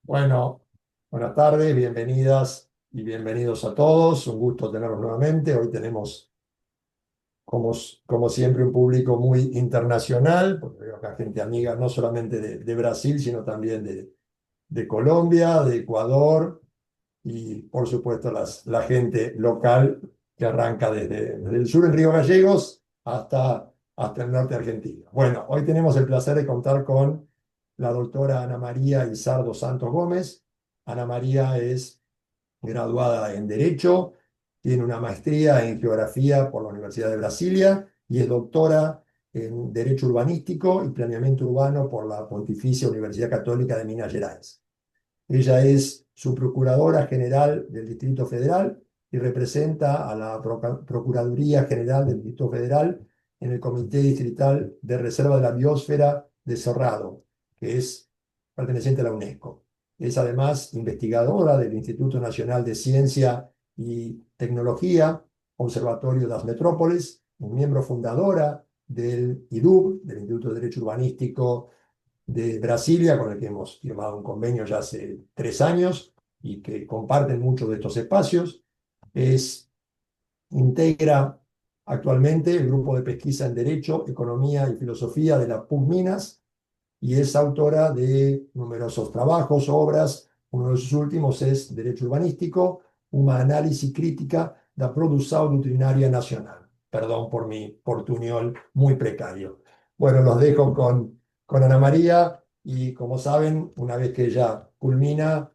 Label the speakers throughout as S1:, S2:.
S1: Bueno, buenas tardes, bienvenidas y bienvenidos a todos. Un gusto tenerlos nuevamente. Hoy tenemos, como, como siempre, un público muy internacional, porque veo acá gente amiga no solamente de Brasil, sino también de Colombia, de Ecuador y, por supuesto, la gente local que arranca desde el sur en Río Gallegos hasta el norte de Argentina. Bueno, hoy tenemos el placer de contar con la doctora Ana María Izardo Santos Gómez. Ana María es graduada en Derecho, tiene una maestría en Geografía por la Universidad de Brasilia y es doctora en Derecho Urbanístico y Planeamiento Urbano por la Pontificia Universidad Católica de Minas Gerais. Ella es subprocuradora general del Distrito Federal y representa a la Procuraduría General del Distrito Federal en el Comité Distrital de Reserva de la Biosfera de Cerrado, que es perteneciente a la UNESCO. Es además investigadora del Instituto Nacional de Ciencia y Tecnología, Observatorio de las Metrópolis, miembro fundadora del IDUB, del Instituto de Derecho Urbanístico de Brasilia, con el que hemos firmado un convenio ya hace 3 años y que comparten muchos de estos espacios. Integra actualmente el grupo de pesquisa en Derecho, Economía y Filosofía de la PUC Minas y es autora de numerosos trabajos, obras. Uno de sus últimos es Derecho Urbanístico, una análisis crítica da produção doutrinária nacional. Perdón por mi portuñol muy precario. Bueno, los dejo con Ana María y como saben, una vez que ella culmina,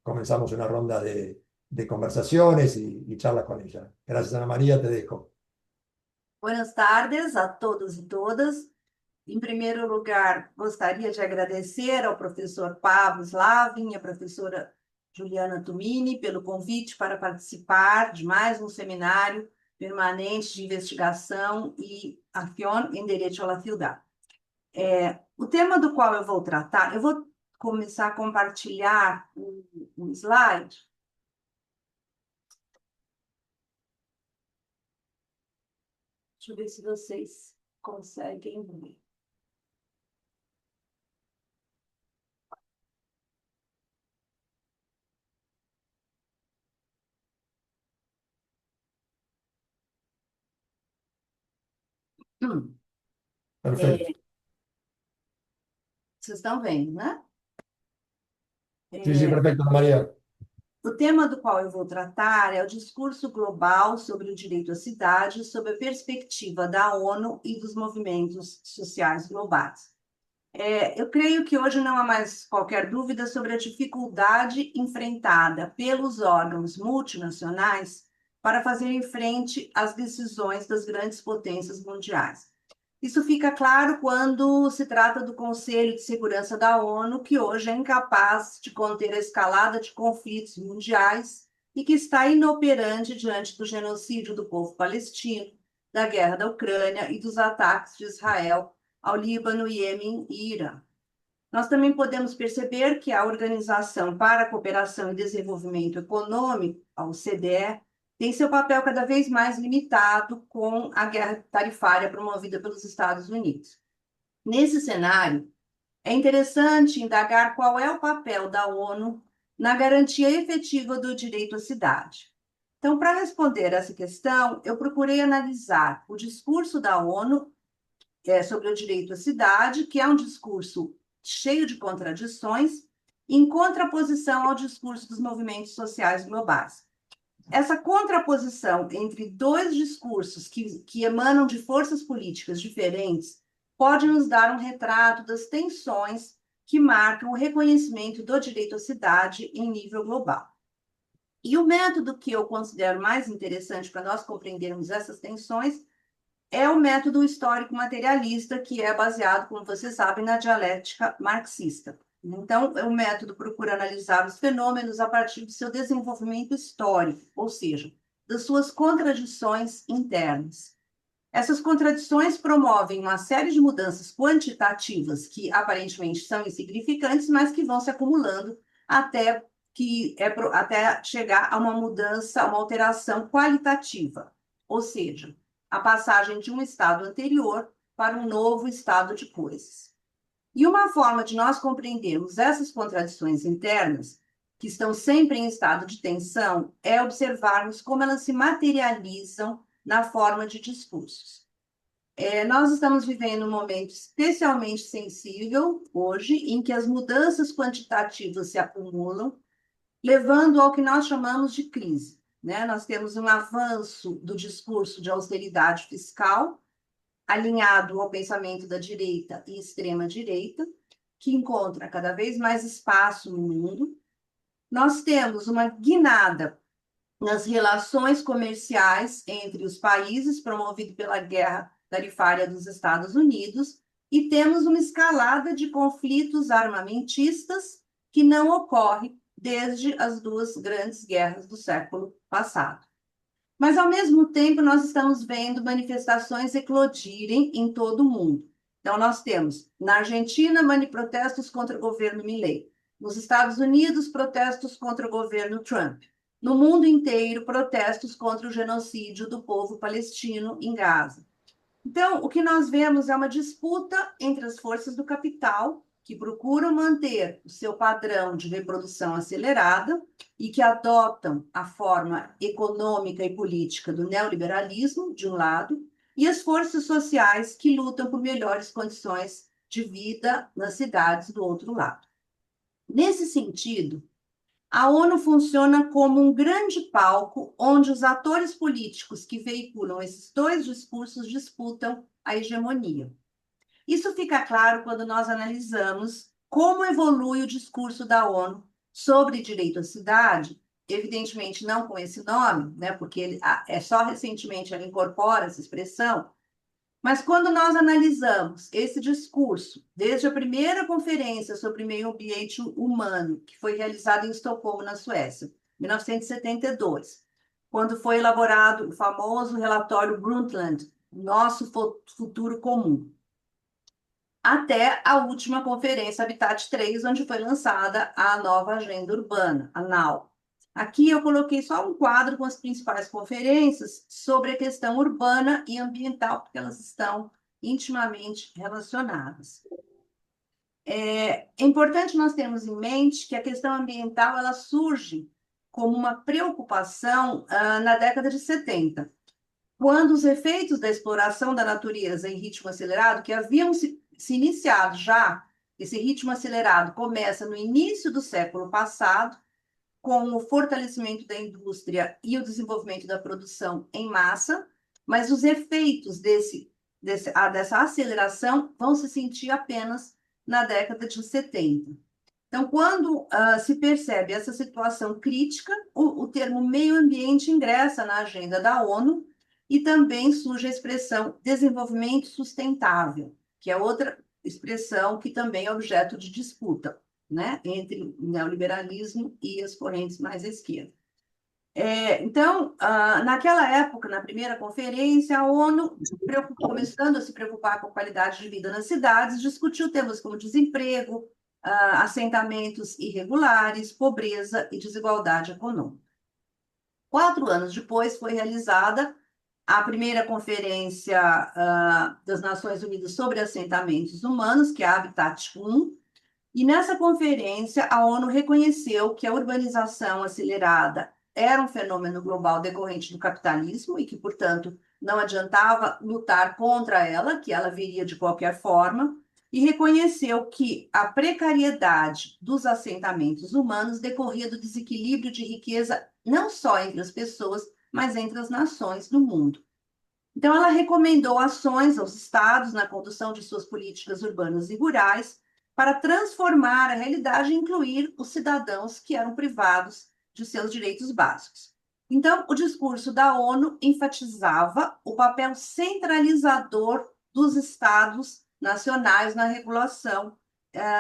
S1: comenzamos una ronda de conversaciones y charlas con ella. Gracias, Ana María, te dejo.
S2: Buenas tardes a todos e todas. Em primeiro lugar, gostaria de agradecer ao professor Pablo Slavin e à professora Juliana Tumini pelo convite para participar de mais um seminário permanente de investigação e ação em direito à cidade. O tema do qual eu vou tratar, eu vou começar a compartilhar um slide. Deixa eu ver se vocês conseguem ver.
S1: Perfecto.
S2: Vocês estão vendo, né?
S1: Sí, sí, perfecto, Ana María.
S2: O tema do qual eu vou tratar é o discurso global sobre o direito à cidade, sob a perspectiva da ONU e dos movimentos sociais globais. Eu creio que hoje não há mais qualquer dúvida sobre a dificuldade enfrentada pelos órgãos multinacionais para fazerem frente às decisões das grandes potências mundiais. Isso fica claro quando se trata do Conselho de Segurança da ONU, que hoje é incapaz de conter a escalada de conflitos mundiais e que está inoperante diante do genocídio do povo palestino, da guerra da Ucrânia e dos ataques de Israel ao Líbano, Iêmen e Irã. Nós também podemos perceber que a Organização para a Cooperação e Desenvolvimento Econômico, a OCDE, tem seu papel cada vez mais limitado com a guerra tarifária promovida pelos Estados Unidos. Nesse cenário, é interessante indagar qual é o papel da ONU na garantia efetiva do direito à cidade. Então, para responder essa questão, eu procurei analisar o discurso da ONU sobre o direito à cidade, que é um discurso cheio de contradições, em contraposição ao discurso dos movimentos sociais globais. Essa contraposição entre dois discursos que emanam de forças políticas diferentes pode nos dar um retrato das tensões que marcam o reconhecimento do direito à cidade em nível global. E o método que eu considero mais interessante para nós compreendermos essas tensões é o método histórico materialista, que é baseado, como vocês sabem, na dialética marxista. Então, o método procura analisar os fenômenos a partir do seu desenvolvimento histórico, ou seja, das suas contradições internas. Essas contradições promovem uma série de mudanças quantitativas que aparentemente são insignificantes, mas que vão se acumulando até chegar a uma mudança, uma alteração qualitativa, ou seja, a passagem de um estado anterior para um novo estado de coisas. E uma forma de nós compreendermos essas contradições internas, que estão sempre em estado de tensão, é observarmos como elas se materializam na forma de discursos. Nós estamos vivendo um momento especialmente sensível hoje, em que as mudanças quantitativas se acumulam, levando ao que nós chamamos de crise, né? Nós temos um avanço do discurso de austeridade fiscal, alinhado ao pensamento da direita e extrema-direita, que encontra cada vez mais espaço no mundo. Nós temos uma guinada nas relações comerciais entre os países, promovido pela guerra tarifária dos Estados Unidos, e temos uma escalada de conflitos armamentistas que não ocorre desde as duas grandes guerras do século passado. Mas, ao mesmo tempo, nós estamos vendo manifestações eclodirem em todo o mundo. Então, nós temos, na Argentina, protestos contra o governo Milei. Nos Estados Unidos, protestos contra o governo Trump. No mundo inteiro, protestos contra o genocídio do povo palestino em Gaza. Então, o que nós vemos é uma disputa entre as forças do capital, que procuram manter o seu padrão de reprodução acelerada e que adotam a forma econômica e política do neoliberalismo, de um lado, e as forças sociais que lutam por melhores condições de vida nas cidades, do outro lado. Nesse sentido, a ONU funciona como um grande palco onde os atores políticos que veiculam esses dois discursos disputam a hegemonia. Isso fica claro quando nós analisamos como evolui o discurso da ONU sobre direito à cidade, evidentemente não com esse nome, né, porque só recentemente ela incorpora essa expressão, mas quando nós analisamos esse discurso, desde a primeira conferência sobre meio ambiente humano, que foi realizada em Estocolmo, na Suécia, em 1972, quando foi elaborado o famoso relatório Brundtland, Nosso Futuro Comum, até a última conferência Habitat 3, onde foi lançada a nova agenda urbana, a NAU. Aqui eu coloquei só um quadro com as principais conferências sobre a questão urbana e ambiental, porque elas estão intimamente relacionadas. É importante nós termos em mente que a questão ambiental ela surge como uma preocupação na década de 70, quando os efeitos da exploração da natureza em ritmo acelerado, que haviam se iniciado já, esse ritmo acelerado começa no início do século passado, com o fortalecimento da indústria e o desenvolvimento da produção em massa, mas os efeitos dessa aceleração vão se sentir apenas na década de 70. Então, quando se percebe essa situação crítica, o termo meio ambiente ingressa na agenda da ONU e também surge a expressão desenvolvimento sustentável, que é outra expressão que também é objeto de disputa, né, entre o neoliberalismo e as correntes mais à esquerda. Então, naquela época, na primeira conferência, a ONU, começando a se preocupar com a qualidade de vida nas cidades, discutiu temas como desemprego, assentamentos irregulares, pobreza e desigualdade econômica. 4 anos depois, foi realizada a primeira conferência das Nações Unidas sobre assentamentos humanos, que é a Habitat 1, e nessa conferência a ONU reconheceu que a urbanização acelerada era um fenômeno global decorrente do capitalismo e que, portanto, não adiantava lutar contra ela, que ela viria de qualquer forma, e reconheceu que a precariedade dos assentamentos humanos decorria do desequilíbrio de riqueza não só entre as pessoas, mas entre as nações do mundo. Então, ela recomendou ações aos estados na condução de suas políticas urbanas e rurais para transformar a realidade e incluir os cidadãos que eram privados de seus direitos básicos. Então, o discurso da ONU enfatizava o papel centralizador dos estados nacionais na regulação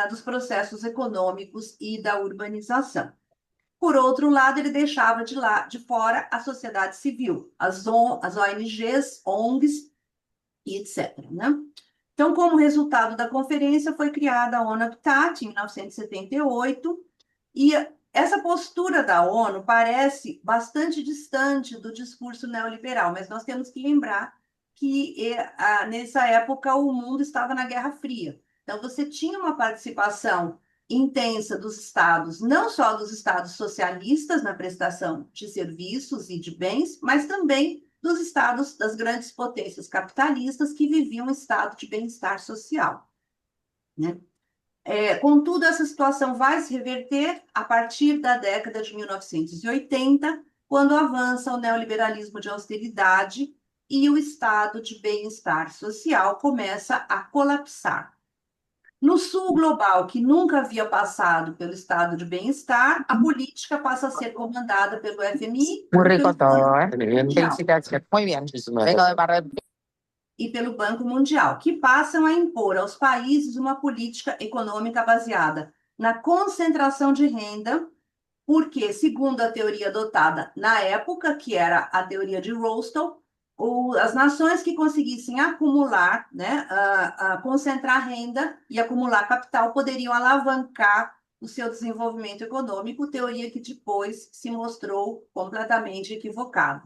S2: dos processos econômicos e da urbanização. Por outro lado, ele deixava de fora a sociedade civil, as ONGs, ONGs e etc. Né? Então, como resultado da conferência, foi criada a ONU Habitat em 1978, e essa postura da ONU parece bastante distante do discurso neoliberal, mas nós temos que lembrar que nessa época o mundo estava na Guerra Fria. Então, você tinha uma participação intensa dos estados, não só dos estados socialistas na prestação de serviços e de bens, mas também dos estados das grandes potências capitalistas que viviam um estado de bem-estar social, né? Contudo, essa situação vai se reverter a partir da década de 1980, quando avança o neoliberalismo de austeridade e o estado de bem-estar social começa a colapsar. No sul global, que nunca havia passado pelo estado de bem-estar, a política passa a ser comandada pelo FMI
S3: Un
S2: e pelo Banco
S3: ricottone.
S2: Mundial.
S3: Felicitazioni. Muy bien. Vengo de Barra
S2: E pelo Banco Mundial, que passam a impor aos países uma política econômica baseada na concentração de renda, porque, segundo a teoria adotada na época, que era a teoria de Rostow, as nações que conseguissem acumular, né, concentrar renda e acumular capital poderiam alavancar o seu desenvolvimento econômico, teoria que depois se mostrou completamente equivocada.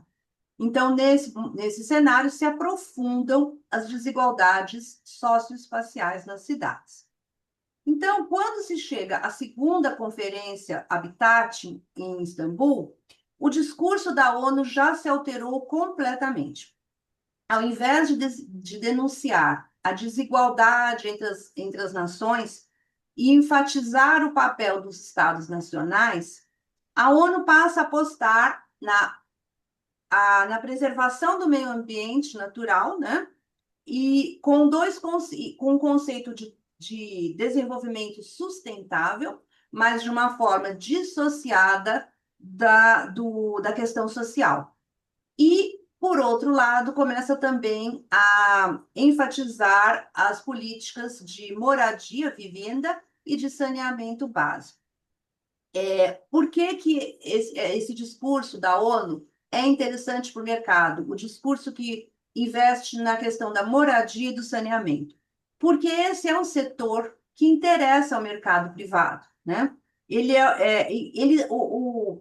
S2: Então, nesse cenário, se aprofundam as desigualdades socioespaciais nas cidades. Então, quando se chega à segunda conferência Habitat em Istambul, o discurso da ONU já se alterou completamente. Ao invés de denunciar a desigualdade entre as nações e enfatizar o papel dos Estados nacionais, a ONU passa a apostar na preservação do meio ambiente natural, né? E com um conceito de desenvolvimento sustentável, mas de uma forma dissociada da questão social. E, por outro lado, começa também a enfatizar as políticas de moradia, vivenda e de saneamento básico. Por que esse discurso da ONU é interessante para o mercado? O discurso que investe na questão da moradia e do saneamento. Porque esse é um setor que interessa ao mercado privado, né?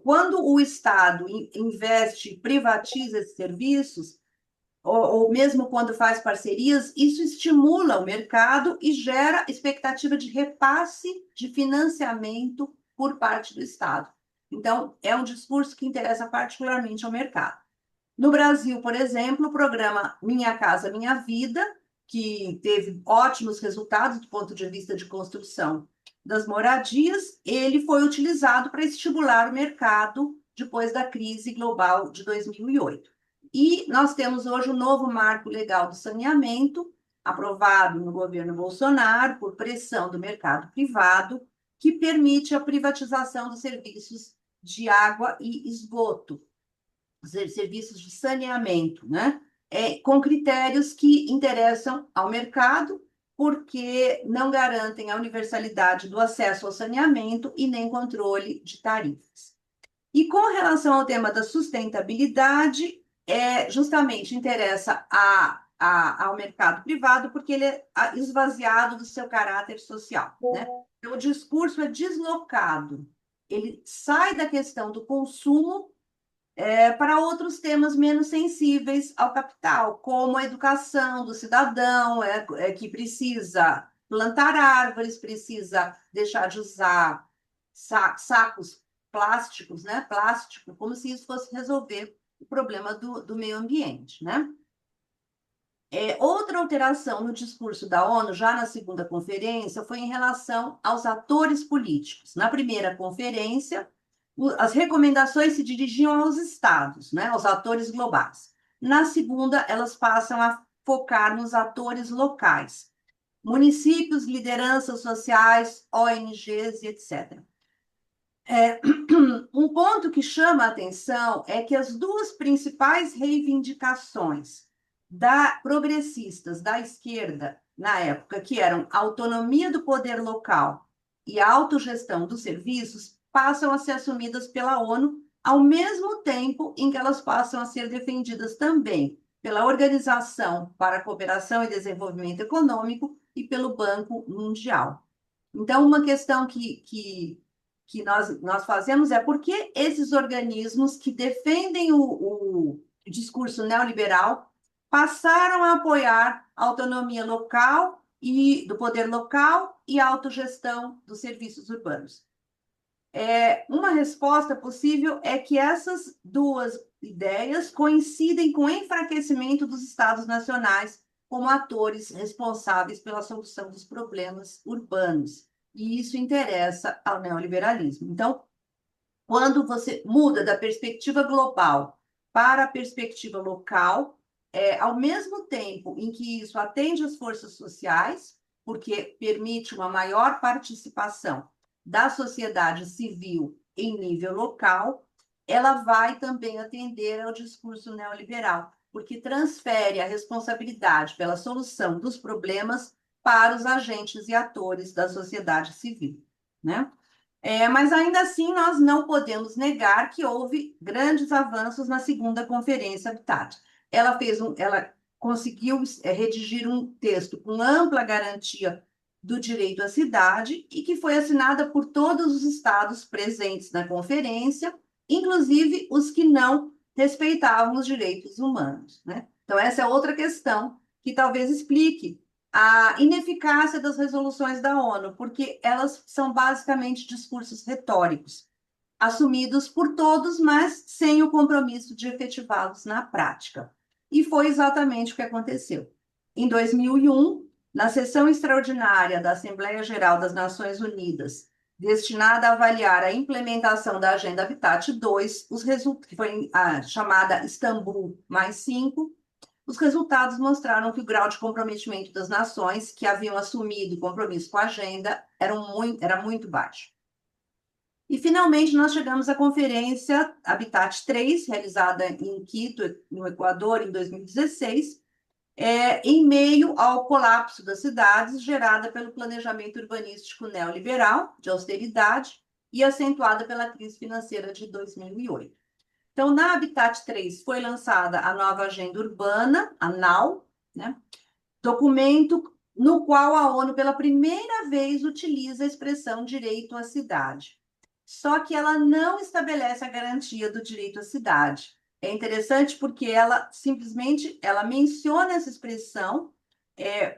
S2: Quando o Estado investe, privatiza esses serviços, ou mesmo quando faz parcerias, isso estimula o mercado e gera expectativa de repasse de financiamento por parte do Estado. Então, é um discurso que interessa particularmente ao mercado. No Brasil, por exemplo, o programa Minha Casa Minha Vida, que teve ótimos resultados do ponto de vista de construção das moradias, ele foi utilizado para estimular o mercado depois da crise global de 2008. E nós temos hoje um novo marco legal do saneamento, aprovado no governo Bolsonaro, por pressão do mercado privado, que permite a privatização dos serviços de água e esgoto, serviços de saneamento, né? Com critérios que interessam ao mercado, porque não garantem a universalidade do acesso ao saneamento e nem controle de tarifas. E com relação ao tema da sustentabilidade, justamente interessa ao mercado privado, porque ele é esvaziado do seu caráter social, né? Então, o discurso é deslocado, ele sai da questão do consumo para outros temas menos sensíveis ao capital, como a educação do cidadão, que precisa plantar árvores, precisa deixar de usar sacos plásticos, né? Plástico, como se isso fosse resolver o problema do meio ambiente, né? Outra alteração no discurso da ONU, já na segunda conferência, foi em relação aos atores políticos. Na primeira conferência, as recomendações se dirigiam aos estados, né, aos atores globais. Na segunda, elas passam a focar nos atores locais, municípios, lideranças sociais, ONGs e etc. Um ponto que chama a atenção é que as duas principais reivindicações progressistas da esquerda, na época, que eram a autonomia do poder local e a autogestão dos serviços, passam a ser assumidas pela ONU, ao mesmo tempo em que elas passam a ser defendidas também pela Organização para a Cooperação e Desenvolvimento Econômico e pelo Banco Mundial. Então, uma questão que nós fazemos é por que esses organismos que defendem o discurso neoliberal passaram a apoiar a autonomia local e do poder local e autogestão dos serviços urbanos. Uma resposta possível é que essas duas ideias coincidem com o enfraquecimento dos estados nacionais como atores responsáveis pela solução dos problemas urbanos. E isso interessa ao neoliberalismo. Então, quando você muda da perspectiva global para a perspectiva local, ao mesmo tempo em que isso atende às forças sociais, porque permite uma maior participação da sociedade civil em nível local, ela vai também atender ao discurso neoliberal, porque transfere a responsabilidade pela solução dos problemas para os agentes e atores da sociedade civil, né? Mas ainda assim, nós não podemos negar que houve grandes avanços na segunda Conferência Habitat. Ela conseguiu redigir um texto com ampla garantia do direito à cidade e que foi assinada por todos os estados presentes na conferência, inclusive os que não respeitavam os direitos humanos, né? Então, essa é outra questão que talvez explique a ineficácia das resoluções da ONU, porque elas são basicamente discursos retóricos, assumidos por todos, mas sem o compromisso de efetivá-los na prática. E foi exatamente o que aconteceu. Em 2001, na sessão extraordinária da Assembleia Geral das Nações Unidas, destinada a avaliar a implementação da Agenda Habitat 2, que foi a chamada Istambul +5, os resultados mostraram que o grau de comprometimento das nações que haviam assumido compromisso com a agenda era muito baixo. E, finalmente, nós chegamos à Conferência Habitat 3, realizada em Quito, no Equador, em 2016, em meio ao colapso das cidades, gerada pelo planejamento urbanístico neoliberal, de austeridade, e acentuada pela crise financeira de 2008. Então, na Habitat 3 foi lançada a nova agenda urbana, a NAU, né? Documento no qual a ONU, pela primeira vez, utiliza a expressão direito à cidade. Só que ela não estabelece a garantia do direito à cidade. É interessante porque ela simplesmente menciona essa expressão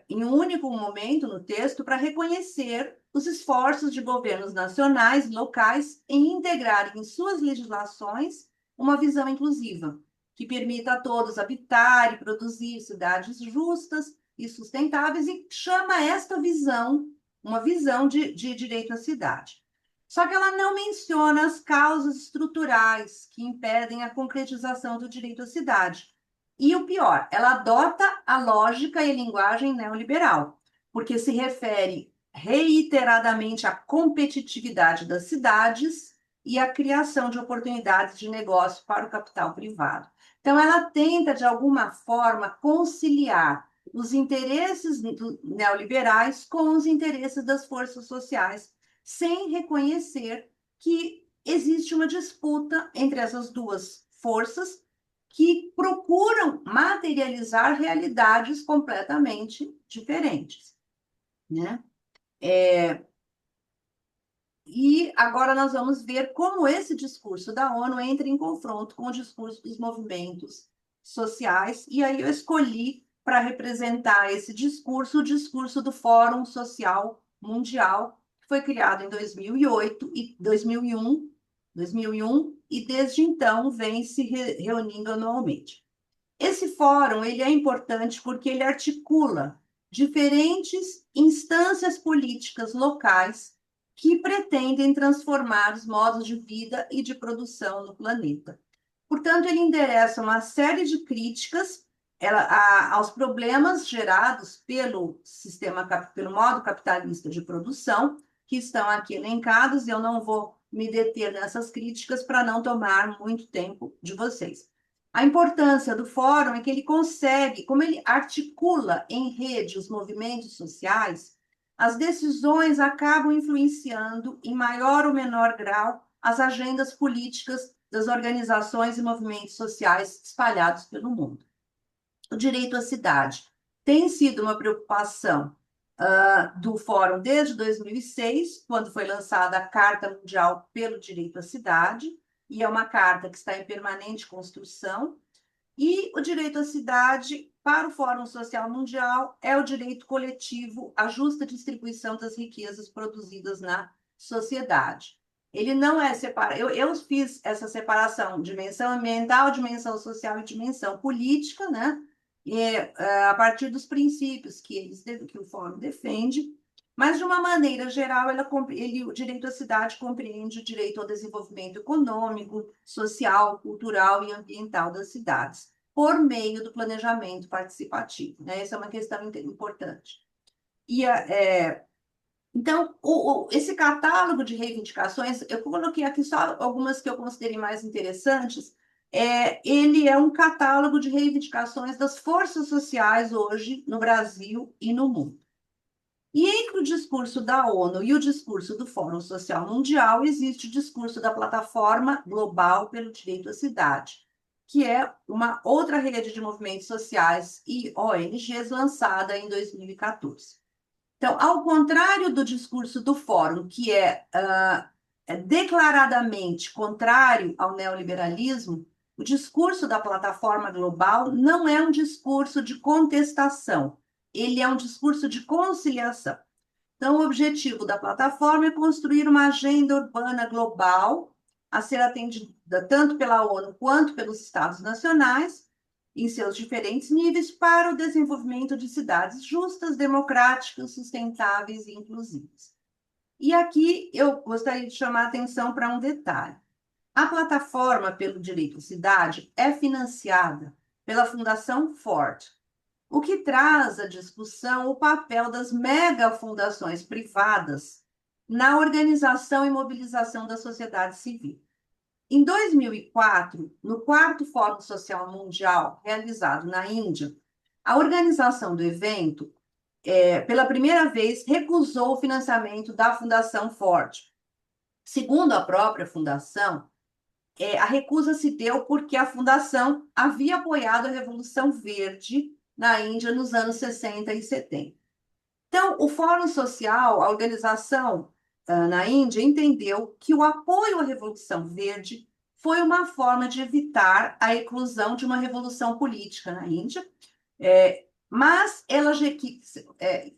S2: em um único momento no texto para reconhecer os esforços de governos nacionais e locais em integrar em suas legislações uma visão inclusiva, que permita a todos habitar e produzir cidades justas e sustentáveis, e chama esta visão uma visão de direito à cidade. Só que ela não menciona as causas estruturais que impedem a concretização do direito à cidade. E o pior, ela adota a lógica e a linguagem neoliberal, porque se refere reiteradamente à competitividade das cidades e à criação de oportunidades de negócio para o capital privado. Então, ela tenta, de alguma forma, conciliar os interesses neoliberais com os interesses das forças sociais, sem reconhecer que existe uma disputa entre essas duas forças que procuram materializar realidades completamente diferentes, né? E agora nós vamos ver como esse discurso da ONU entra em confronto com o discurso dos movimentos sociais, e aí eu escolhi para representar esse discurso o discurso do Fórum Social Mundial, que foi criado em 2008 e 2001, e desde então vem se reunindo anualmente. Esse fórum ele é importante porque ele articula diferentes instâncias políticas locais que pretendem transformar os modos de vida e de produção no planeta. Portanto, ele endereça uma série de críticas aos problemas gerados pelo modo capitalista de produção, que estão aqui elencados, e eu não vou me deter nessas críticas para não tomar muito tempo de vocês. A importância do fórum é que ele consegue, como ele articula em rede os movimentos sociais, as decisões acabam influenciando, em maior ou menor grau, as agendas políticas das organizações e movimentos sociais espalhados pelo mundo. O direito à cidade tem sido uma preocupação do Fórum desde 2006, quando foi lançada a Carta Mundial pelo Direito à Cidade, e é uma carta que está em permanente construção. E o direito à cidade para o Fórum Social Mundial, é o direito coletivo à justa distribuição das riquezas produzidas na sociedade. Ele não é separado. Eu fiz essa separação, dimensão ambiental, dimensão social e dimensão política, né? A partir dos princípios que o Fórum defende, mas, de uma maneira geral, o direito à cidade compreende o direito ao desenvolvimento econômico, social, cultural e ambiental das cidades, por meio do planejamento participativo, né? Essa é uma questão importante. Então, esse catálogo de reivindicações, eu coloquei aqui só algumas que eu considerei mais interessantes. Ele é um catálogo de reivindicações das forças sociais hoje no Brasil e no mundo. E entre o discurso da ONU e o discurso do Fórum Social Mundial, existe o discurso da Plataforma Global pelo Direito à Cidade, que é uma outra rede de movimentos sociais e ONGs lançada em 2014. Então, ao contrário do discurso do Fórum, que é declaradamente contrário ao neoliberalismo, o discurso da Plataforma Global não é um discurso de contestação, ele é um discurso de conciliação. Então, o objetivo da plataforma é construir uma agenda urbana global a ser atendida tanto pela ONU quanto pelos Estados nacionais, em seus diferentes níveis, para o desenvolvimento de cidades justas, democráticas, sustentáveis e inclusivas. E aqui eu gostaria de chamar a atenção para um detalhe. A plataforma pelo direito à cidade é financiada pela Fundação Ford, o que traz à discussão o papel das megafundações privadas na organização e mobilização da sociedade civil. Em 2004, no 4º Fórum Social Mundial, realizado na Índia, a organização do evento, pela primeira vez, recusou o financiamento da Fundação Ford. Segundo a própria fundação, a recusa se deu porque a fundação havia apoiado a Revolução Verde na Índia nos anos 60 e 70. Então, o Fórum Social, a organização na Índia, entendeu que o apoio à Revolução Verde foi uma forma de evitar a eclosão de uma revolução política na Índia, mas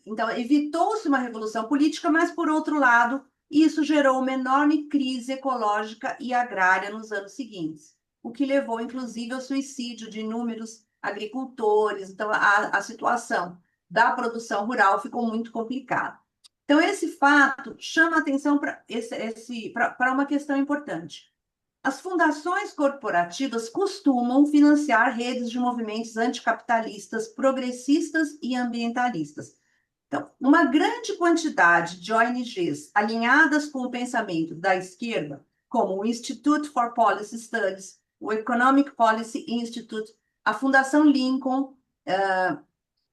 S2: então evitou-se uma revolução política, mas, por outro lado, isso gerou uma enorme crise ecológica e agrária nos anos seguintes, o que levou, inclusive, ao suicídio de inúmeros agricultores. Então, a situação da produção rural ficou muito complicada. Então, esse fato chama atenção para uma questão importante. As fundações corporativas costumam financiar redes de movimentos anticapitalistas, progressistas e ambientalistas. Então, uma grande quantidade de ONGs alinhadas com o pensamento da esquerda, como o Institute for Policy Studies, o Economic Policy Institute, a Fundação Lincoln,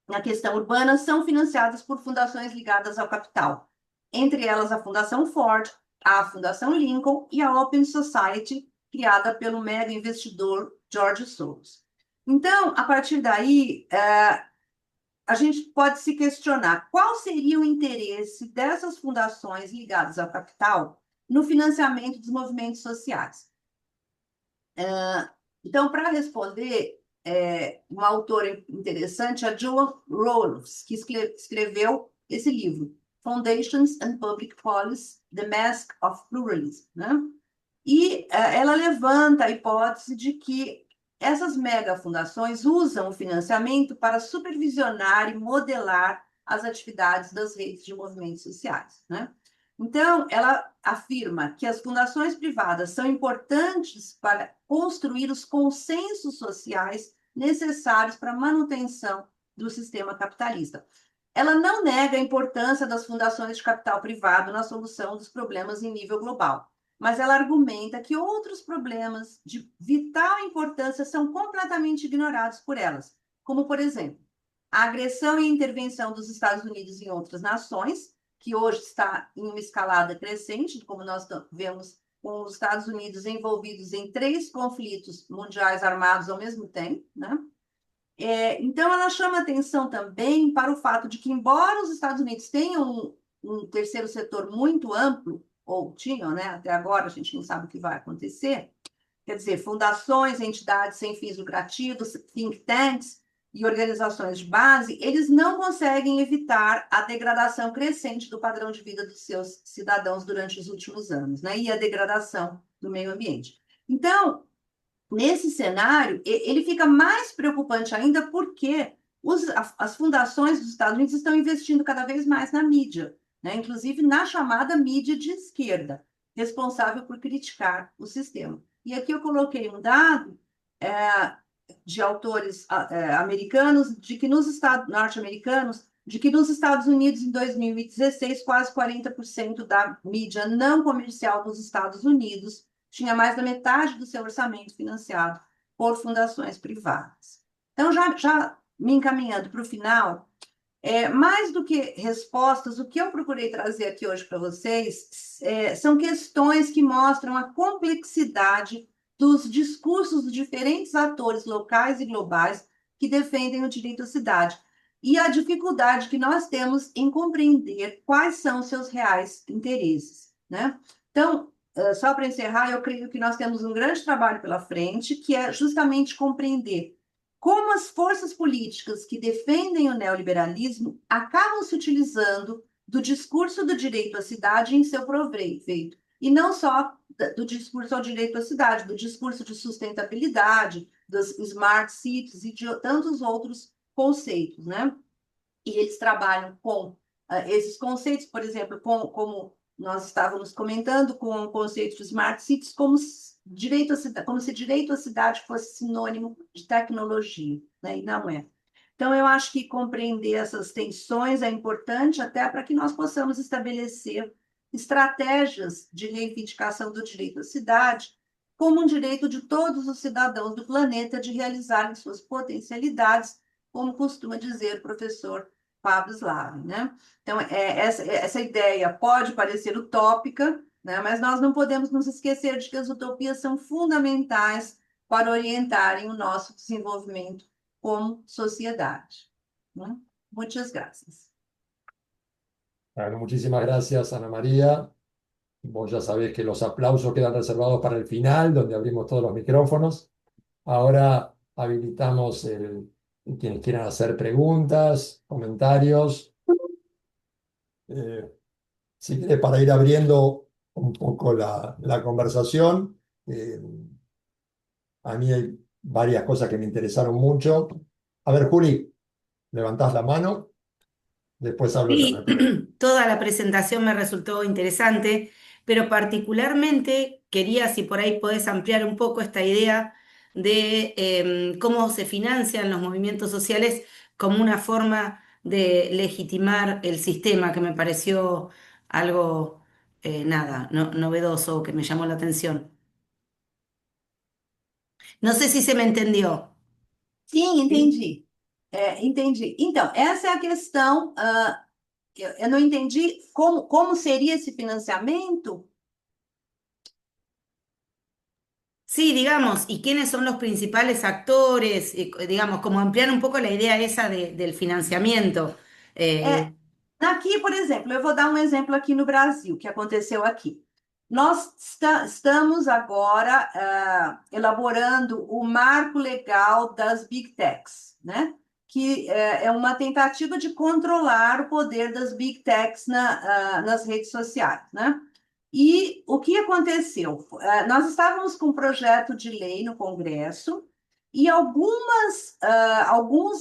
S2: na questão urbana, são financiadas por fundações ligadas ao capital, entre elas a Fundação Ford, a Fundação Lincoln e a Open Society, criada pelo mega investidor George Soros. Então, a partir daí, a gente pode se questionar qual seria o interesse dessas fundações ligadas ao capital no financiamento dos movimentos sociais. Então, para responder, uma autora interessante, a Joan Rolfs, que escreveu esse livro, Foundations and Public Policy, The Mask of Pluralism, né? E ela levanta a hipótese de que essas megafundações usam o financiamento para supervisionar e modelar as atividades das redes de movimentos sociais, né? Então, ela afirma que as fundações privadas são importantes para construir os consensos sociais necessários para a manutenção do sistema capitalista. Ela não nega a importância das fundações de capital privado na solução dos problemas em nível global, mas ela argumenta que outros problemas de vital importância são completamente ignorados por elas, como, por exemplo, a agressão e intervenção dos Estados Unidos em outras nações, que hoje está em uma escalada crescente, como nós vemos com os Estados Unidos envolvidos em 3 conflitos mundiais armados ao mesmo tempo, né? Então, ela chama atenção também para o fato de que, embora os Estados Unidos tenham um terceiro setor muito amplo, ou tinham, né? Até agora a gente não sabe o que vai acontecer, quer dizer, fundações, entidades sem fins lucrativos, think tanks, e organizações de base, eles não conseguem evitar a degradação crescente do padrão de vida dos seus cidadãos durante os últimos anos, né? E a degradação do meio ambiente. Então, nesse cenário, ele fica mais preocupante ainda porque as fundações dos Estados Unidos estão investindo cada vez mais na mídia, né? Inclusive na chamada mídia de esquerda, responsável por criticar o sistema. E aqui eu coloquei um dado de autores americanos, de que nos Estados norte-americanos, de que nos Estados Unidos, em 2016, quase 40% da mídia não comercial dos Estados Unidos tinha mais da metade do seu orçamento financiado por fundações privadas. Então, já me encaminhando para o final, mais do que respostas, o que eu procurei trazer aqui hoje para vocês são questões que mostram a complexidade dos discursos dos diferentes atores locais e globais que defendem o direito à cidade e a dificuldade que nós temos em compreender quais são seus reais interesses, né? Então, só para encerrar, eu creio que nós temos um grande trabalho pela frente, que é justamente compreender como as forças políticas que defendem o neoliberalismo acabam se utilizando do discurso do direito à cidade em seu proveito, e não só do discurso ao direito à cidade, do discurso de sustentabilidade, dos smart cities e de tantos outros conceitos, né? E eles trabalham com esses conceitos, por exemplo, como nós estávamos comentando, com o conceito de smart cities, como se direito à cidade fosse sinônimo de tecnologia, né? E não é. Então, eu acho que compreender essas tensões é importante até para que nós possamos estabelecer estratégias de reivindicação do direito à cidade como um direito de todos os cidadãos do planeta de realizarem suas potencialidades, como costuma dizer o professor Pablo Slavin, né? Então, essa ideia pode parecer utópica, né? Mas nós não podemos nos esquecer de que as utopias são fundamentais para orientarem o nosso desenvolvimento como sociedade, né? Muitas graças.
S1: Bueno, muchísimas gracias, Ana María. Vos ya sabés que los aplausos quedan reservados para el final, donde abrimos todos los micrófonos. Ahora habilitamos quienes quieran hacer preguntas, comentarios. Si querés, para ir abriendo un poco la conversación, a mí hay varias cosas que me interesaron mucho. A ver, Juli, levantás la mano, después hablo yo, no hay
S4: Sí,
S1: problema.
S4: toda la presentación me resultó interesante, pero particularmente quería, si por ahí podés ampliar un poco esta idea de cómo se financian los movimientos sociales como una forma de legitimar el sistema, que me pareció algo, novedoso, que me llamó la atención. No sé si se me entendió.
S2: Sim, entendi. Entendi. Então, essa é a questão. Eu não entendi como seria esse financiamento.
S4: Sí, digamos, ¿y quiénes son los principales actores? Digamos, como ampliar un poco la idea esa del financiamiento.
S2: É,
S4: Eh,
S2: aqui, por exemplo, eu vou dar um exemplo aqui no Brasil, que aconteceu aqui. Nós estamos agora elaborando o marco legal das Big Techs, né? Que é uma tentativa de controlar o poder das Big Techs nas redes sociais, né? E o que aconteceu? Nós estávamos com um projeto de lei no Congresso e alguns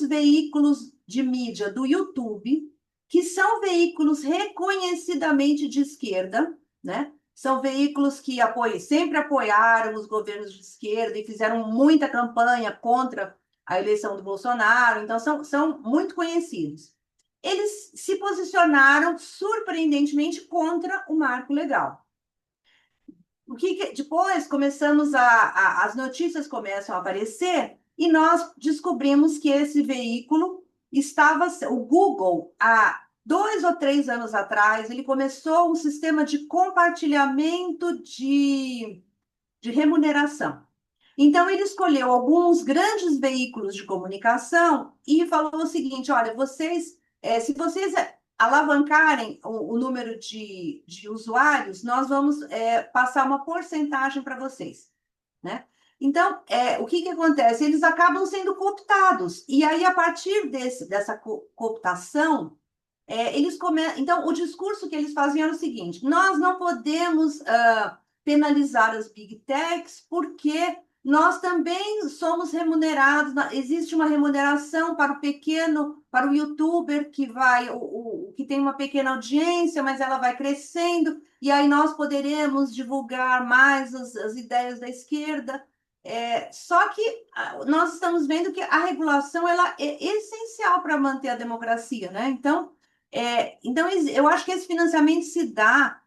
S2: veículos de mídia do YouTube, que são veículos reconhecidamente de esquerda, né? São veículos que sempre apoiaram os governos de esquerda e fizeram muita campanha contra a eleição do Bolsonaro, então são muito conhecidos. Eles se posicionaram surpreendentemente contra o marco legal. Depois as notícias começam a aparecer e nós descobrimos que esse veículo o Google, há 2 ou 3 anos atrás, ele começou um sistema de compartilhamento de remuneração. Então, ele escolheu alguns grandes veículos de comunicação e falou o seguinte: olha, se vocês alavancarem o número de usuários, nós vamos passar uma porcentagem para vocês, né? Então, o que acontece? Eles acabam sendo cooptados. E aí, a partir dessa cooptação, então, o discurso que eles faziam era o seguinte: nós não podemos penalizar as big techs porque nós também somos remunerados, existe uma remuneração para o pequeno, para o youtuber que vai, que tem uma pequena audiência, mas ela vai crescendo, e aí nós poderemos divulgar mais as ideias da esquerda. Só que nós estamos vendo que a regulação ela é essencial para manter a democracia, né? Então, eu acho que esse financiamento se dá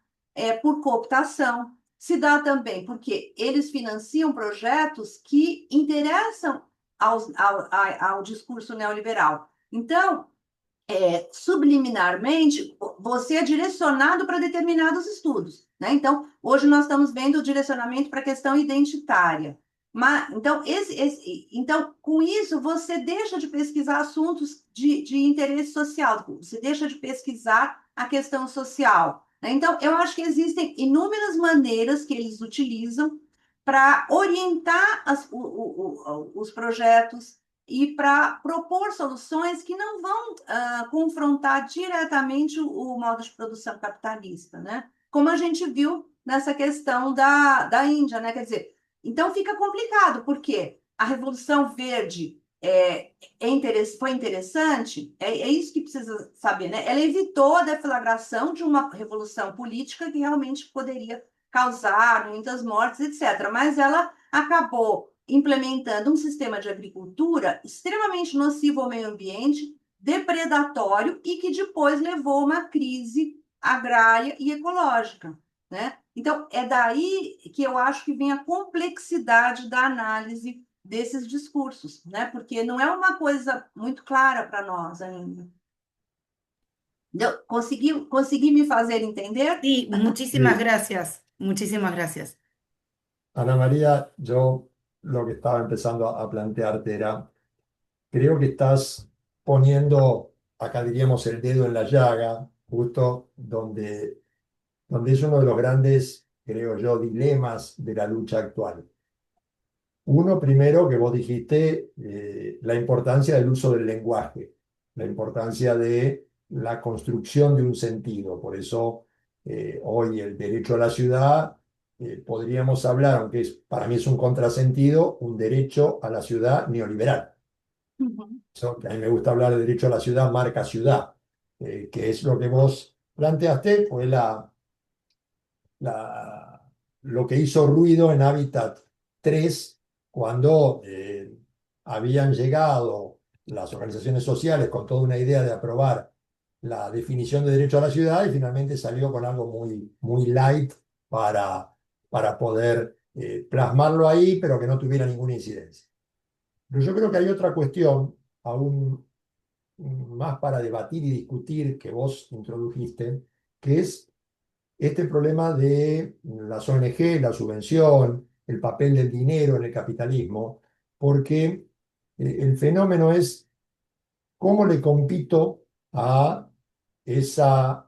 S2: por cooptação, se dá também porque eles financiam projetos que interessam ao discurso neoliberal. Então, subliminarmente, você é direcionado para determinados estudos, né? Então, hoje nós estamos vendo o direcionamento para a questão identitária. Então, com isso, você deixa de pesquisar assuntos de interesse social, você deixa de pesquisar a questão social, né? Então, eu acho que existem inúmeras maneiras que eles utilizam para orientar os projetos e para propor soluções que não vão confrontar diretamente o modo de produção capitalista, né? Como a gente viu nessa questão da Índia, né? Quer dizer, então fica complicado, porque a Revolução Verde foi interessante, é isso que precisa saber, né? Ela evitou a deflagração de uma revolução política que realmente poderia causar muitas mortes, etc. Mas ela acabou implementando um sistema de agricultura extremamente nocivo ao meio ambiente, depredatório e que depois levou a uma crise agrária e ecológica, né? Então, é daí que eu acho que vem a complexidade da análise desses discursos, né? Porque não é uma coisa muito clara para nós ainda. Consegui me fazer entender?
S4: Sí, muchísimas
S1: Sí.
S4: gracias, muchísimas gracias.
S1: Ana María, yo lo que estaba empezando a plantearte era, creo que estás poniendo, acá diríamos, el dedo en la llaga, justo donde es uno de los grandes, creo yo, dilemas de la lucha actual. Uno, primero, que vos dijiste, la importancia del uso del lenguaje, la importancia de la construcción de un sentido. Por eso, hoy el derecho a la ciudad, podríamos hablar, aunque para mí es un contrasentido, un derecho a la ciudad neoliberal. Eso, que a mí me gusta hablar de derecho a la ciudad, marca ciudad, que es lo que vos planteaste, fue lo que hizo ruido en Hábitat 3 cuando habían llegado las organizaciones sociales con toda una idea de aprobar la definición de derecho a la ciudad y finalmente salió con algo muy, muy light para poder plasmarlo ahí, pero que no tuviera ninguna incidencia. Pero yo creo que hay otra cuestión aún más para debatir y discutir que vos introdujiste, que es este problema de las ONG, la subvención, el papel del dinero en el capitalismo, porque el fenómeno es cómo le compito a esas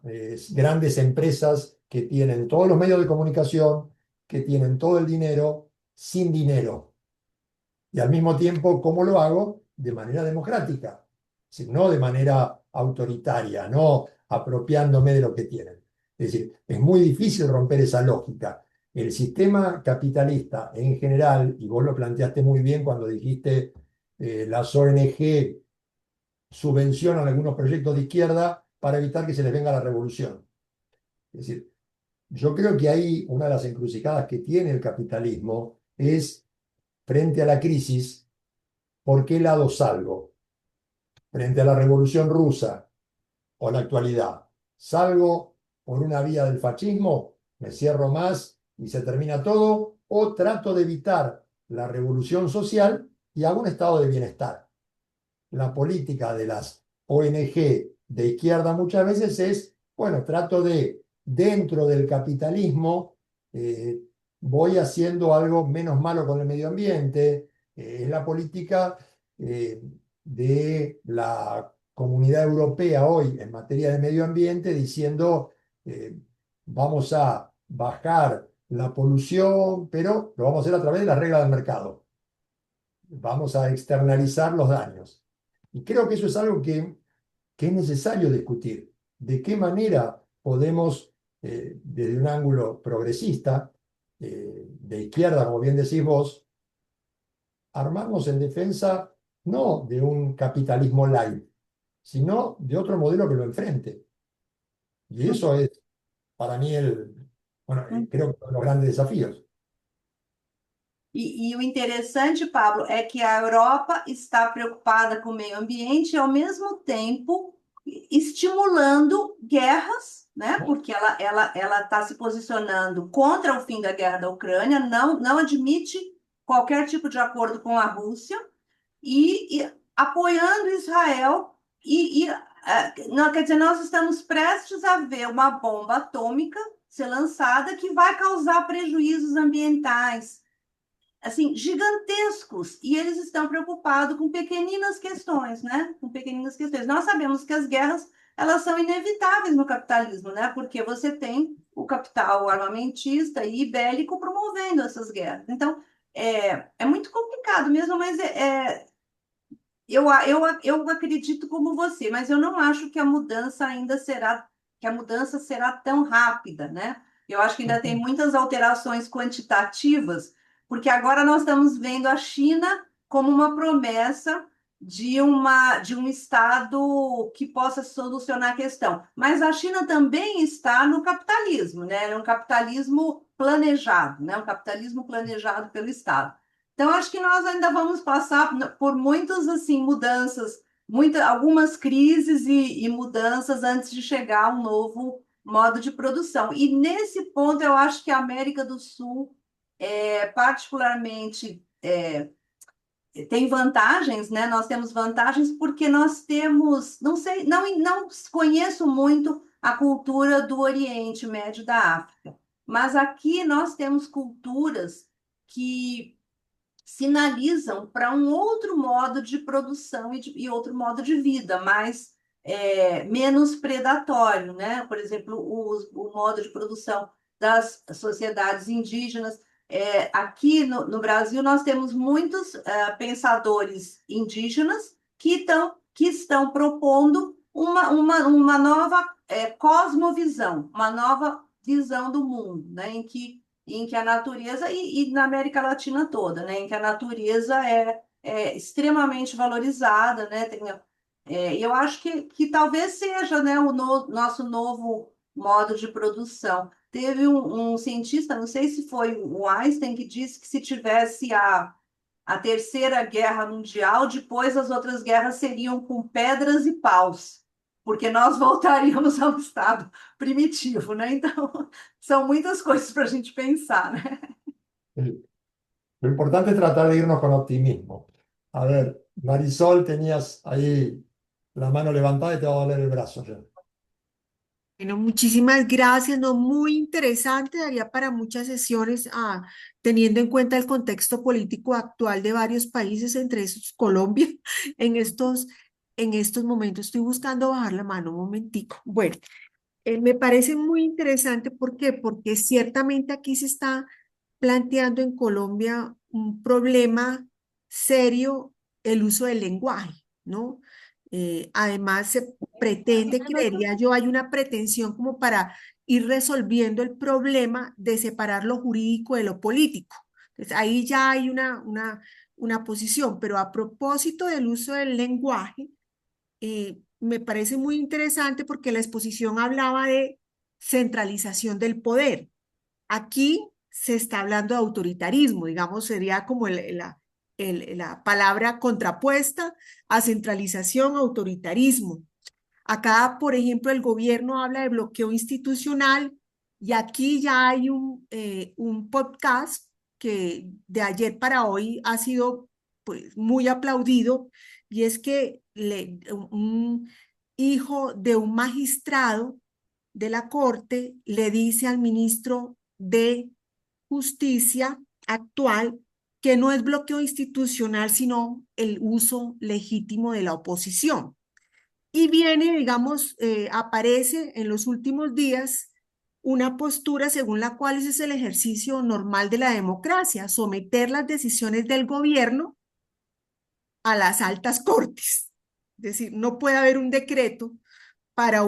S1: grandes empresas que tienen todos los medios de comunicación, que tienen todo el dinero, sin dinero. Y al mismo tiempo, ¿cómo lo hago? De manera democrática, no de manera autoritaria, no apropiándome de lo que tienen. Es decir, es muy difícil romper esa lógica. El sistema capitalista en general, y vos lo planteaste muy bien cuando dijiste las ONG subvencionan algunos proyectos de izquierda para evitar que se les venga la revolución. Es decir, yo creo que ahí una de las encrucijadas que tiene el capitalismo es, frente a la crisis, ¿por qué lado salgo? Frente a la revolución rusa o la actualidad, ¿salgo por una vía del fascismo, me cierro más y se termina todo, o trato de evitar la revolución social y hago un estado de bienestar? La política de las ONG de izquierda muchas veces es, bueno, trato de, dentro del capitalismo, voy haciendo algo menos malo con el medio ambiente. Es la política de la Comunidad Europea hoy en materia de medio ambiente diciendo vamos a bajar la polución, pero lo vamos a hacer a través de las reglas del mercado. Vamos a externalizar los daños. Y creo que eso es algo que es necesario discutir. ¿De qué manera podemos, desde un ángulo progresista, de izquierda, como bien decís vos, armarnos en defensa no de un capitalismo light, sino de otro modelo que lo enfrente? Y eso es, para mí, bueno, creo que uno de los grandes desafíos.
S2: E o interessante, Pablo, é que a Europa está preocupada com o meio ambiente e, ao mesmo tempo, estimulando guerras, né? Porque ela está se posicionando contra o fim da guerra da Ucrânia, não admite qualquer tipo de acordo com a Rússia e apoiando Israel. Não, quer dizer, nós estamos prestes a ver uma bomba atômica ser lançada que vai causar prejuízos ambientais assim, gigantescos, e eles estão preocupados com pequeninas questões, né? Com pequeninas questões. Nós sabemos que as guerras, elas são inevitáveis no capitalismo, né? Porque você tem o capital armamentista e bélico promovendo essas guerras. Então, é muito complicado mesmo, mas eu acredito como você, mas eu não acho que a mudança ainda será, que a mudança será tão rápida, né? Eu acho que ainda tem muitas alterações quantitativas, porque agora nós estamos vendo a China como uma promessa de um Estado que possa solucionar a questão. Mas a China também está no capitalismo, né? É um capitalismo planejado, né? Um capitalismo planejado pelo Estado. Então, acho que nós ainda vamos passar por muitas assim, mudanças, algumas crises e mudanças antes de chegar a um novo modo de produção. E nesse ponto, eu acho que a América do Sul, particularmente, tem vantagens, né? Nós temos vantagens porque nós temos, não sei, não conheço muito a cultura do Oriente Médio da África, mas aqui nós temos culturas que sinalizam para um outro modo de produção e outro modo de vida, mais menos predatório, né? Por exemplo, o modo de produção das sociedades indígenas. Aqui no Brasil, nós temos muitos pensadores indígenas que estão propondo uma nova cosmovisão, uma nova visão do mundo, né? Em que a natureza, e na América Latina toda, né? Em que a natureza é extremamente valorizada, né? Eu acho que talvez seja, né, nosso novo modo de produção. Teve um cientista, não sei se foi o Einstein, que disse que se tivesse a Terceira Guerra Mundial, depois as outras guerras seriam com pedras e paus, porque nós voltaríamos ao estado primitivo, né? Então, são muitas coisas para a gente pensar, né?
S1: Lo importante es tratar de irnos con optimismo. A ver, Marisol, tenías ahí la mano levantada y te va a doler el brazo ya.
S5: Bueno, muchísimas gracias, no, muy interesante, daría para muchas sesiones, teniendo en cuenta el contexto político actual de varios países, entre esos Colombia, en estos momentos. Estoy buscando bajar la mano un momentico. Bueno, me parece muy interesante, ¿por qué? Porque ciertamente aquí se está planteando en Colombia un problema serio, el uso del lenguaje, ¿no? Además, se pretende, creería yo, hay una pretensión como para ir resolviendo el problema de separar lo jurídico de lo político. Entonces, ahí ya hay una posición, pero a propósito del uso del lenguaje, me parece muy interesante porque la exposición hablaba de centralización del poder. Aquí se está hablando de autoritarismo, digamos, sería como la palabra contrapuesta a centralización, autoritarismo. Acá, por ejemplo, el gobierno habla de bloqueo institucional y aquí ya hay un podcast que de ayer para hoy ha sido pues, muy aplaudido, y es que un hijo de un magistrado de la Corte le dice al ministro de Justicia actual que no es bloqueo institucional, sino el uso legítimo de la oposición. Y viene, digamos, aparece en los últimos días una postura según la cual ese es el ejercicio normal de la democracia, someter las decisiones del gobierno a las altas cortes. Es decir, no puede haber un decreto para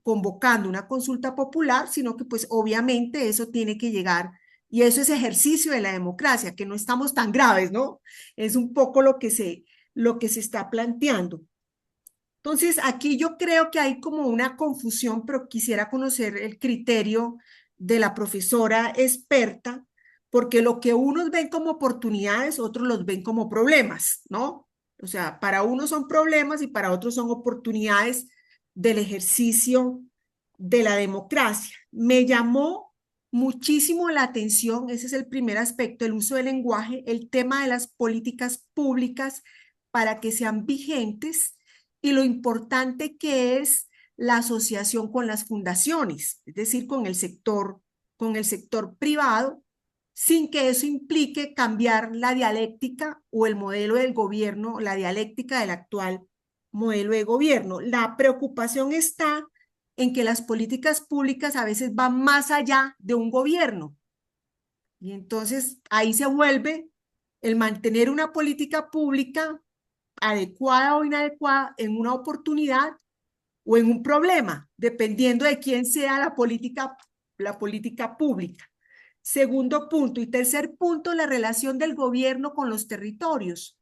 S5: convocando una consulta popular, sino que pues obviamente eso tiene que llegar, y eso es ejercicio de la democracia, que no estamos tan graves, ¿no? Es un poco lo que se está planteando. Entonces, aquí yo creo que hay como una confusión, pero quisiera conocer el criterio de la profesora experta, porque lo que unos ven como oportunidades, otros los ven como problemas, ¿no? O sea, para unos son problemas y para otros son oportunidades del ejercicio de la democracia. Me llamó muchísimo la atención, ese es el primer aspecto, el uso del lenguaje, el tema de las políticas públicas para que sean vigentes y lo importante que es la asociación con las fundaciones, es decir, con el sector privado, sin que eso implique cambiar la dialéctica o el modelo del gobierno, la dialéctica del actual modelo de gobierno. La preocupación está en que las políticas públicas a veces van más allá de un gobierno. Y entonces ahí se vuelve el mantener una política pública adecuada o inadecuada en una oportunidad o en un problema, dependiendo de quién sea la política pública. Segundo punto. Y tercer punto, la relación del gobierno con los territorios.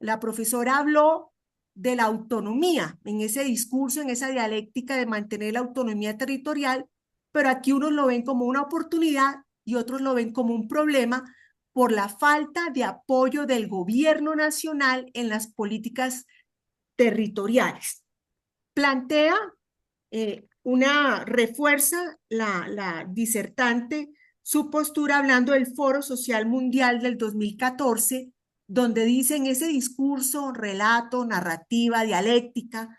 S5: La profesora habló de la autonomía en ese discurso, en esa dialéctica de mantener la autonomía territorial, pero aquí unos lo ven como una oportunidad y otros lo ven como un problema por la falta de apoyo del gobierno nacional en las políticas territoriales. Plantea refuerza la disertante su postura hablando del Foro Social Mundial del 2014, donde dice en ese discurso, relato, narrativa, dialéctica,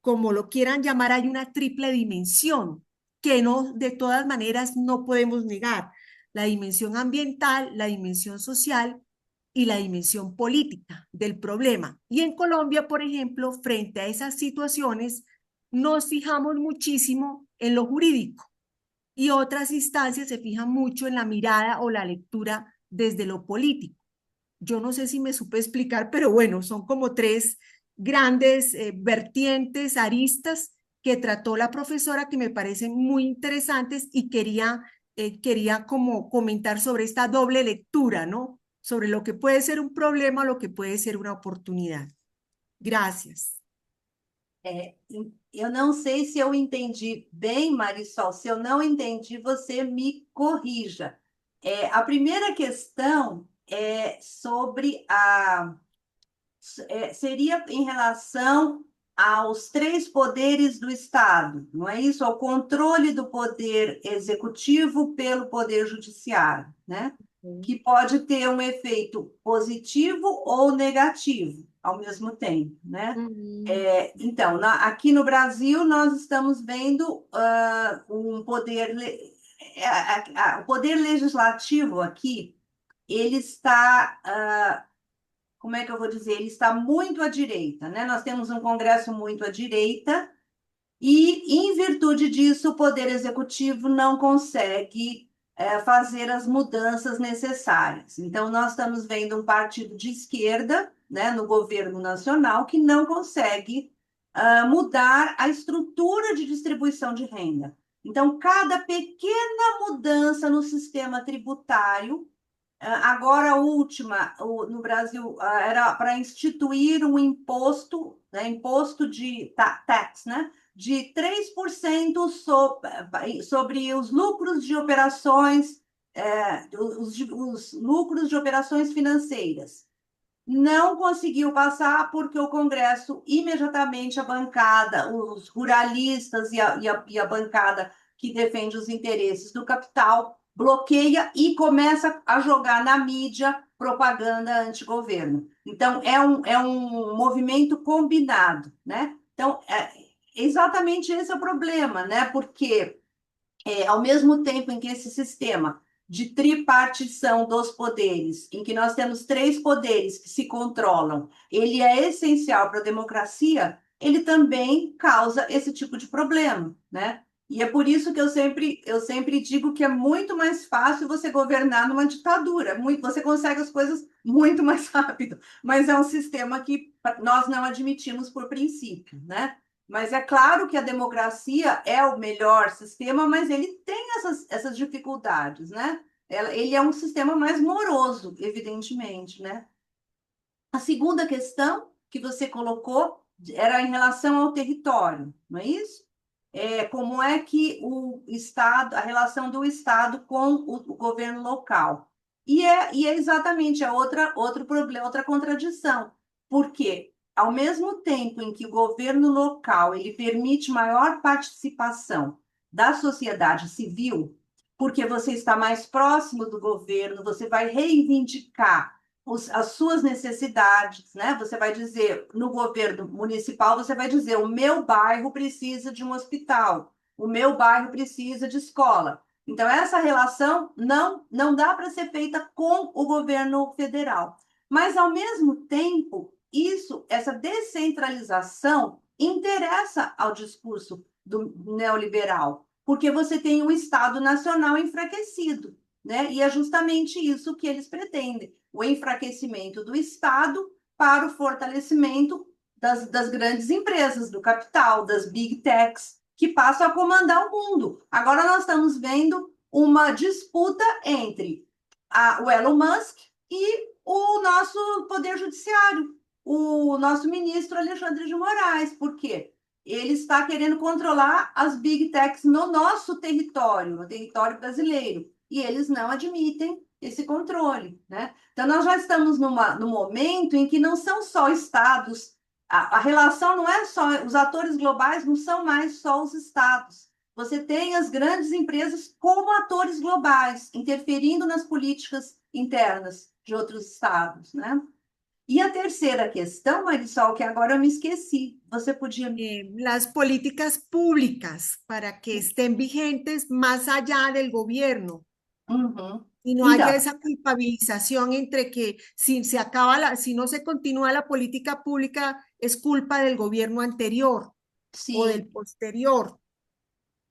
S5: como lo quieran llamar, hay una triple dimensión que no, de todas maneras no podemos negar: la dimensión ambiental, la dimensión social y la dimensión política del problema. Y en Colombia, por ejemplo, frente a esas situaciones, nos fijamos muchísimo en lo jurídico y otras instancias se fijan mucho en la mirada o la lectura desde lo político. Yo no sé si me supe explicar, pero bueno, son como tres grandes vertientes, aristas que trató la profesora que me parecen muy interesantes y quería como comentar sobre esta doble lectura, ¿no? Sobre lo que puede ser un problema, lo que puede ser una oportunidad. Gracias.
S2: Eu não sei se eu entendi bem, Marisol. Se eu não entendi, você me corrija. A primeira questão é sobre seria em relação aos três poderes do Estado, não é isso? Ao controle do poder executivo pelo poder judiciário, né? Que pode ter um efeito positivo ou negativo ao mesmo tempo, né? Então, aqui no Brasil, nós estamos vendo um poder... o poder legislativo aqui, ele está... como é que eu vou dizer? Ele está muito à direita, né? Nós temos um Congresso muito à direita e, em virtude disso, o Poder Executivo não consegue fazer as mudanças necessárias. Então, nós estamos vendo um partido de esquerda, né, no governo nacional que não consegue mudar a estrutura de distribuição de renda. Então, cada pequena mudança no sistema tributário, agora a última, no Brasil, era para instituir um imposto, né, imposto de tax, né, de 3% sobre os lucros de operações, os lucros de operações financeiras. Não conseguiu passar porque o Congresso, imediatamente a bancada, os ruralistas e a bancada que defende os interesses do capital, bloqueia e começa a jogar na mídia propaganda antigoverno. Então, é um movimento combinado, né? Então, exatamente esse é o problema, né? Porque, ao mesmo tempo em que esse sistema de tripartição dos poderes, em que nós temos três poderes que se controlam, ele é essencial para a democracia, ele também causa esse tipo de problema, né? E é por isso que eu sempre digo que é muito mais fácil você governar numa ditadura. Você consegue as coisas muito mais rápido, mas é um sistema que nós não admitimos por princípio, né? Mas é claro que a democracia é o melhor sistema, mas ele tem essas dificuldades, né? Ele é um sistema mais moroso, evidentemente, né? A segunda questão que você colocou era em relação ao território, não é isso? Como é que o Estado, a relação do Estado com o governo local. E é exatamente outro problema, outra contradição, porque ao mesmo tempo em que o governo local ele permite maior participação da sociedade civil, porque você está mais próximo do governo, você vai reivindicar as suas necessidades, né? Você vai dizer, no governo municipal, você vai dizer, o meu bairro precisa de um hospital, o meu bairro precisa de escola. Então, essa relação não dá para ser feita com o governo federal. Mas, ao mesmo tempo, essa descentralização interessa ao discurso do neoliberal, porque você tem um Estado nacional enfraquecido, né? E é justamente isso que eles pretendem, o enfraquecimento do Estado para o fortalecimento das grandes empresas, do capital, das big techs, que passam a comandar o mundo. Agora nós estamos vendo uma disputa entre o Elon Musk e o nosso Poder Judiciário, o nosso ministro Alexandre de Moraes. Por quê? Ele está querendo controlar as big techs no nosso território, no território brasileiro, e eles não admitem esse controle, né? Então, nós já estamos no momento em que não são só estados, a relação não é só, os atores globais não são mais só os estados. Você tem as grandes empresas como atores globais, interferindo nas políticas internas de outros estados, né? E a terceira questão, Marisol, que agora eu me esqueci, você podia...
S5: Las políticas públicas para que estén vigentes más allá del gobierno.
S2: Uhum.
S5: Y no haya esa culpabilización entre que si no se continúa la política pública, es culpa del gobierno anterior o del posterior.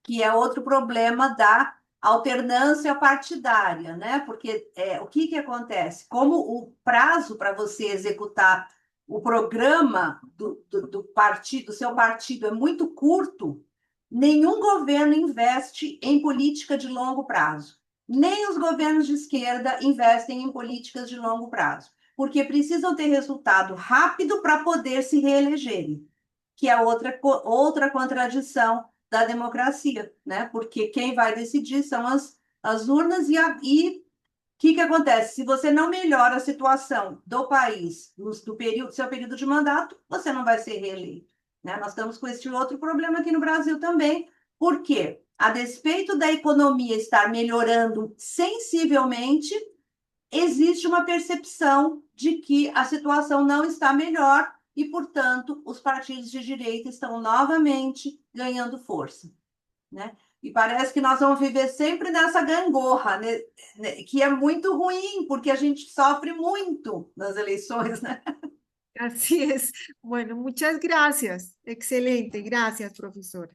S2: Que é outro problema da alternância partidária, né? Porque o que acontece? Como o prazo para você executar o programa do partido, do seu partido é muito curto, nenhum governo investe em política de longo prazo. Nem os governos de esquerda investem em políticas de longo prazo, porque precisam ter resultado rápido para poder se reelegerem, que é outra contradição da democracia, né? Porque quem vai decidir são as urnas e o que acontece? Se você não melhora a situação do país no seu período de mandato, você não vai ser reeleito, né? Nós estamos com esse outro problema aqui no Brasil também, porque a despeito da economia estar melhorando sensivelmente, existe uma percepção de que a situação não está melhor e, portanto, os partidos de direita estão novamente ganhando força, né? E parece que nós vamos viver sempre nessa gangorra, né? Que é muito ruim, porque a gente sofre muito nas eleições, né?
S5: Así es. Bueno, muchas gracias. Excelente. Gracias, profesora.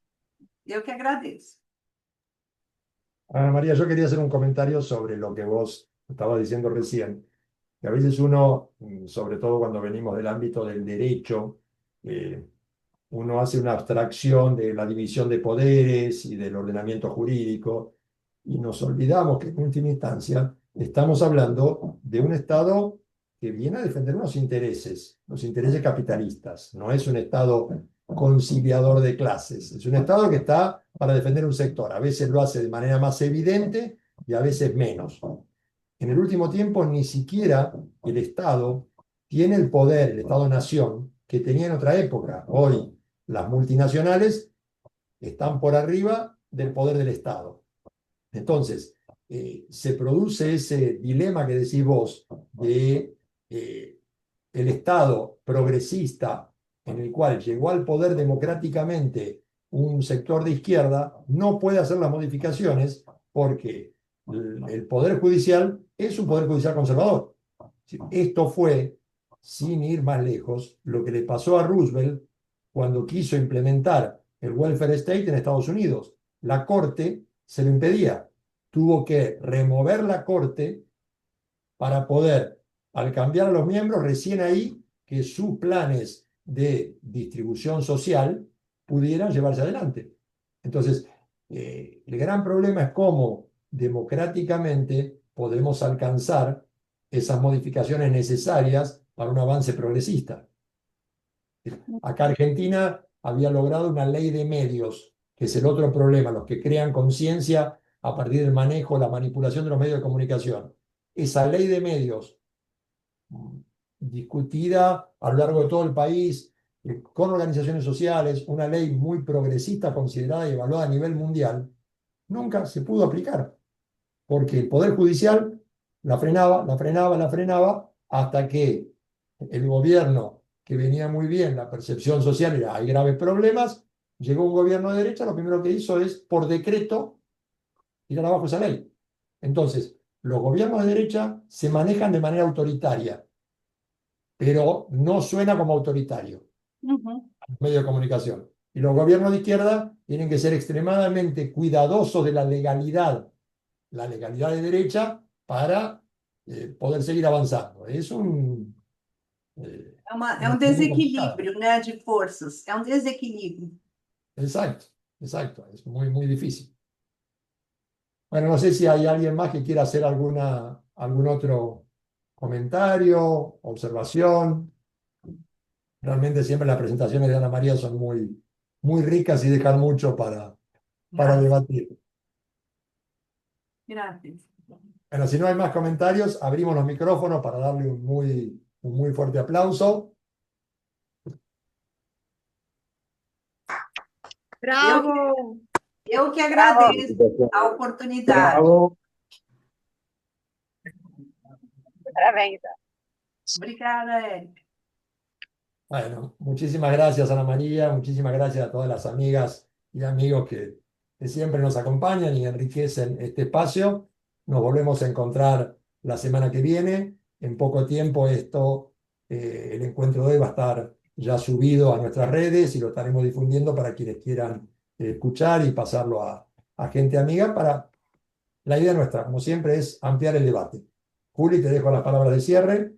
S2: Eu que agradeço.
S1: Ana María, yo quería hacer un comentario sobre lo que vos estabas diciendo recién, que a veces uno, sobre todo cuando venimos del ámbito del derecho, uno hace una abstracción de la división de poderes y del ordenamiento jurídico, y nos olvidamos que en última instancia estamos hablando de un Estado que viene a defender unos intereses, los intereses capitalistas. No es un Estado conciliador de clases, es un Estado que está para defender un sector. A veces lo hace de manera más evidente y a veces menos. En el último tiempo ni siquiera el Estado tiene el poder, el Estado-nación, que tenía en otra época. Hoy las multinacionales están por arriba del poder del Estado. Entonces, se produce ese dilema que decís vos de el Estado progresista en el cual llegó al poder democráticamente un sector de izquierda, no puede hacer las modificaciones porque el Poder Judicial es un Poder Judicial conservador. Esto fue, sin ir más lejos, lo que le pasó a Roosevelt cuando quiso implementar el welfare state en Estados Unidos. la Corte se lo impedía. Tuvo que remover la Corte para poder, al cambiar a los miembros, recién ahí que sus planes de distribución social pudieran llevarse adelante. Entonces, el gran problema es cómo democráticamente podemos alcanzar esas modificaciones necesarias para un avance progresista. Acá Argentina había logrado una ley de medios, que es el otro problema, los que crean conciencia a partir del manejo, la manipulación de los medios de comunicación. Esa ley de medios, discutida a lo largo de todo el país, con organizaciones sociales, una ley muy progresista, considerada y evaluada a nivel mundial, nunca se pudo aplicar, porque el Poder Judicial la frenaba, la frenaba, la frenaba, hasta que el gobierno, que venía muy bien, la percepción social era hay graves problemas, llegó un gobierno de derecha, lo primero que hizo es, por decreto, tirar abajo esa ley. Entonces, los gobiernos de derecha se manejan de manera autoritaria, pero no suena como autoritario
S2: Uhum.
S1: medio de comunicación. Y los gobiernos de izquierda tienen que ser extremadamente cuidadosos de la legalidad de derecha, para poder seguir avanzando. Es
S2: É
S1: una
S2: um
S1: cuestión muy complicada.
S2: desequilíbrio, né, de forças. É um desequilíbrio.
S1: Exacto, exacto. Es muy, muy difícil. Bueno, no sé si hay alguien más que quiera hacer algún otro comentario, observación. Realmente siempre las presentaciones de Ana María son muy, muy ricas y dejan mucho para
S2: Graças.
S1: debatir.
S2: Graças.
S1: Bueno, si no hay más comentarios, abrimos los micrófonos para darle un muy fuerte aplauso.
S5: ¡Bravo!
S2: Eu que agradeço a oportunidade.
S1: Bravo.
S3: Parabéns.
S2: Obrigada, Érica.
S1: Bueno, muchísimas gracias, Ana María, muchísimas gracias a todas las amigas y amigos que siempre nos acompañan y enriquecen este espacio. Nos volvemos a encontrar la semana que viene. En poco tiempo el encuentro de hoy va a estar ya subido a nuestras redes y lo estaremos difundiendo para quienes quieran escuchar y pasarlo a gente amiga. La idea nuestra, como siempre, es ampliar el debate. Juli, te dejo las palabras de cierre.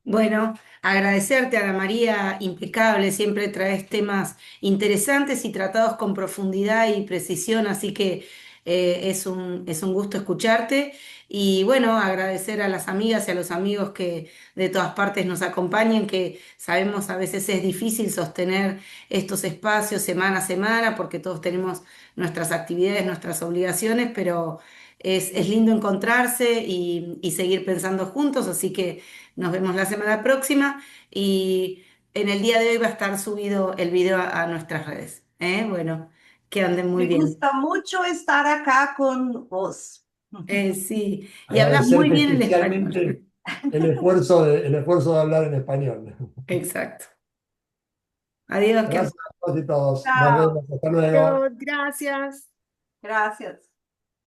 S4: Bueno, agradecerte, Ana María, impecable, siempre traes temas interesantes y tratados con profundidad y precisión, así que es un gusto escucharte. Y bueno, agradecer a las amigas y a los amigos que de todas partes nos acompañen, que sabemos a veces es difícil sostener estos espacios semana a semana, porque todos tenemos nuestras actividades, nuestras obligaciones, pero es lindo encontrarse y seguir pensando juntos, así que... Nos vemos la semana próxima y en el día de hoy va a estar subido el video a nuestras redes. ¿Eh? Bueno, que anden muy
S2: Me
S4: bien.
S2: gusta mucho estar acá con vos.
S4: Sí, y hablas muy
S1: Agradecerte
S4: bien el español.
S1: especialmente el esfuerzo de hablar en español.
S4: Exacto. Adiós, que
S1: Gracias a todos y todos. Nos
S2: Tchau.
S1: vemos. Hasta luego.
S5: Dios, gracias.
S2: Graças.